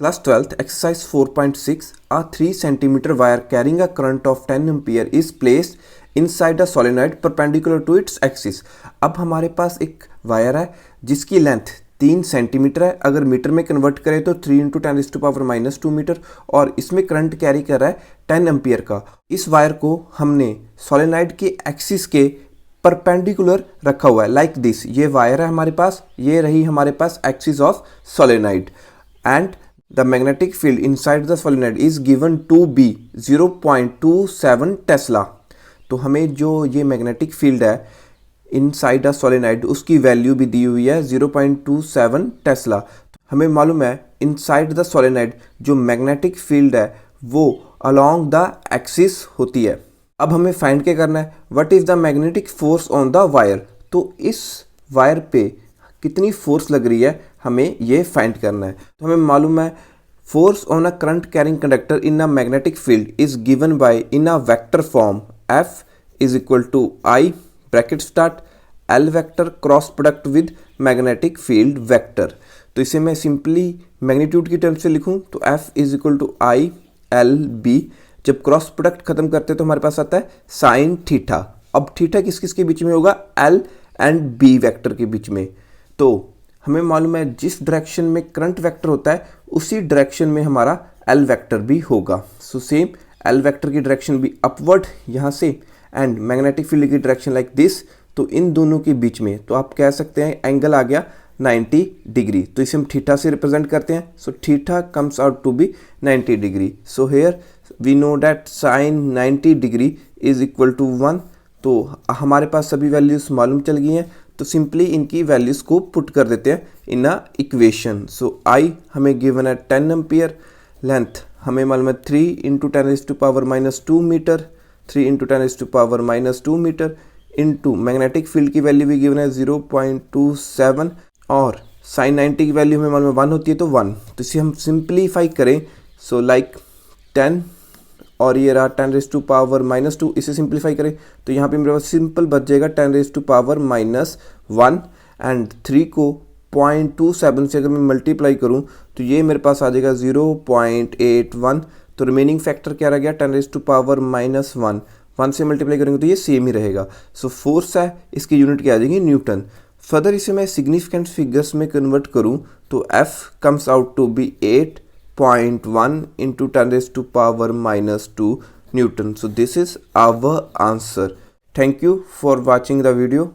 Class 12th, exercise 4.6. A 3 centimeter wire carrying a current of 10 ampere is placed inside a solenoid perpendicular to its axis. अब हमारे पास एक wire है जिसकी length 3 centimetre है। अगर metre में कन्वर्ट करें तो 3 इंटू 10⁻⁻² मीटर, और इसमें करंट कैरी कर रहा है 10 एम्पियर का। इस वायर को हमने सोलेनॉइड के एक्सिस के परपेंडिकुलर रखा हुआ है लाइक दिस। ये वायर है हमारे पास, ये रही हमारे पास axis of solenoid, and the magnetic field inside the solenoid is given to be 0.27 Tesla. तो हमें जो ये मैग्नेटिक फील्ड है इनसाइड अ सोलेनॉइड उसकी वैल्यू भी दी हुई है 0.27 टेस्ला। हमें मालूम है इनसाइड द सोलेनॉइड जो मैग्नेटिक फील्ड है वो अलोंग द एक्सिस होती है। अब हमें फाइंड क्या करना है, what is the magnetic force on the wire. तो इस वायर पे कितनी फोर्स लग रही है हमें ये फाइंड करना है। तो हमें मालूम है force on a current carrying conductor in a magnetic field is given by in a vector form F is equal to I bracket start L vector cross product with magnetic field vector. तो इसे मैं simply magnitude की term से लिखूं तो F is equal to I L B। जब cross product खत्म करते हैं तो हमारे पास आता है साइन थीटा। अब थीटा किस किस के बीच में होगा, L एंड B वेक्टर के बीच में। तो हमें मालूम है जिस डायरेक्शन में करंट वेक्टर होता है उसी डायरेक्शन में हमारा एल वेक्टर भी होगा। सो सेम एल वेक्टर की डायरेक्शन भी अपवर्ड यहाँ से, एंड मैग्नेटिक फील्ड की डायरेक्शन लाइक दिस। तो इन दोनों के बीच में तो आप कह सकते हैं एंगल आ गया 90 डिग्री। तो इसे हम थीटा से रिप्रेजेंट करते हैं। So theta comes out to be 90 degree. So here we know that sine 90 degree is equal to 1। तो हमारे पास सभी वैल्यूज मालूम चल गई हैं, तो सिंपली इनकी वैल्यूज को पुट कर देते हैं इन अ इक्वेशन। सो आई हमें गिवन है 10 एम्पियर, लेंथ हमें मालूम है 3 into 10⁻⁻² metre, 3 into 10⁻⁻² metre into magnetic field की वैल्यू भी गिवन है 0.27, और साइन 90 की वैल्यू हमें मालूम है 1 होती है तो 1। तो इसे हम सिंप्लीफाई करें सो लाइक 10 और ये रहा 10⁻⁻²। इसे सिंप्लीफाई करें तो यहाँ पे मेरे पास सिंपल बच जाएगा 10⁻⁻1, एंड 3 को 0.27 से अगर मैं मल्टीप्लाई करूँ तो ये मेरे पास आ जाएगा 0.81। तो रिमेनिंग फैक्टर क्या रह गया 10⁻⁻1। 1 से मल्टीप्लाई करेंगे तो ये सेम ही रहेगा। सो फोर्स है इसकी यूनिट क्या आ जाएगी, न्यूटन। फर्दर इसे मैं सिग्निफिकेंट फिगर्स में कन्वर्ट करूँ तो F comes out to be 8.1 into 10⁻⁻² Newton. So this is our answer. Thank you for watching the video.